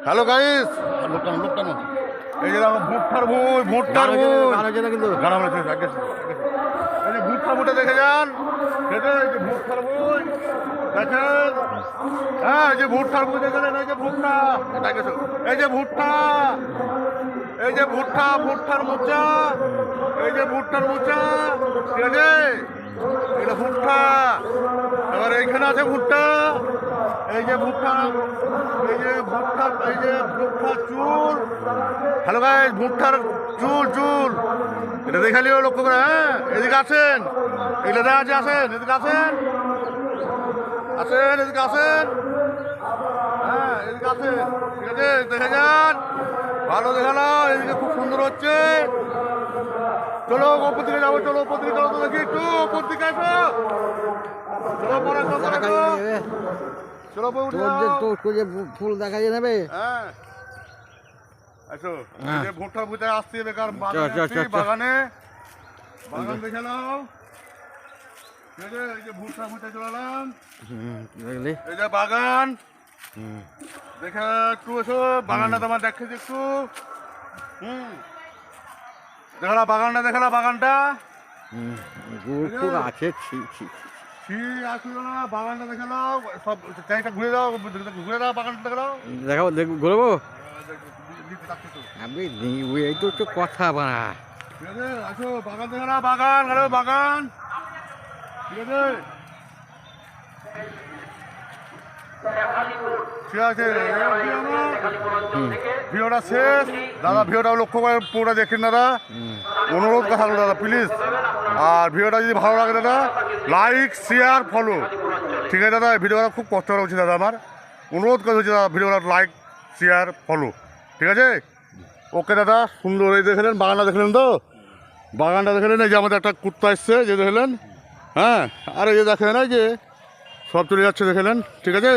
Hello guys, এই যে ভুট্টার ভুঁই, ভুট্টার ভুঁই কিন্তু এই যে ভুট্টা ভুটে দেখে যান, এই যে ভুট্টার ভুঁই দেখেন। হ্যাঁ, এই যে ভুট্টার ভুঁই দেখেন, এই যে ভুট্টা, এই যে ভুট্টা, এই যে ভুট্টা, ভুট্টার মোচা, এই যে ভুট্টার মোচা, ঠিক আছে, এটা ভুট্টা। এবার এইখানে আছে ভুট্টা, এই যে ভুট্টা, এই যে ভুট্টার, এই যে ভুট্টার চুল। হ্যালো গাইস, ভুট্টার চুল, চুল এটা দেখালিও লক্ষ্য করে। হ্যাঁ, এদিকে আসেন, এগুলো দেখা আছে, আসেন এদিকে আসেন, আসেন এদিকে আসেন। হ্যাঁ, এদিকে আসেন, ঠিক আছে, দেখে যান, ভালো দেখালাম। এদিকে খুব সুন্দর হচ্ছে। চলো ওপর দিকে যাবো, চলো ওপর দিকে চলো, তো দেখি একটু ওপর দিকে আসো, চলো পরে চলো ফুল দেখা যাবে। হ্যাঁ, আসো, ভুট্টার ভুটে আসছে বেকার বাগানে, বাগান দেখে নাও। এই যে ভুট্টা ভুটে চলালাম, এই যে বাগান দেখে একটু এসো, বাগানটা তোমার দেখে একটু। দেখালা বাগানটা, দেখালা বাগানটা আছে, আসলো না, বাগানটা দেখে নাও, সব চারিটা ঘুরে দাও, ঘুরে দাও, বাগানটা দেখে নাও, দেখাবো, ঘুরবো আমি, এই তো কথা বাড়া। ঠিক আছে, আসো বাগান দেখে নাও, বাগান, হ্যালো বাগান, ঠিক আছে, ঠিক আছে। ভিডিওটা শেষ দাদা, ভিডিওটা লক্ষ্য করে পুরোটা দেখেন দাদা, অনুরোধ কথা বলো দাদা প্লিজ। আর ভিডিওটা যদি ভালো লাগে দাদা, লাইক শেয়ার ফলো, ঠিক আছে দাদা। ভিডিওটা খুব কষ্ট করা উচিত দাদা, আমার অনুরোধ করা হচ্ছে দাদা, ভিডিওটা লাইক শেয়ার ফলো, ঠিক আছে। ওকে দাদা, সুন্দর। এই দেখলেন বাগানটা, দেখলেন তো বাগানটা দেখলেন, এই যে আমাদের একটা কুত্তা এসছে, যে দেখলেন। হ্যাঁ, আর এই যে দেখেন, এই যে সব চলে যাচ্ছে দেখলেন, ঠিক আছে।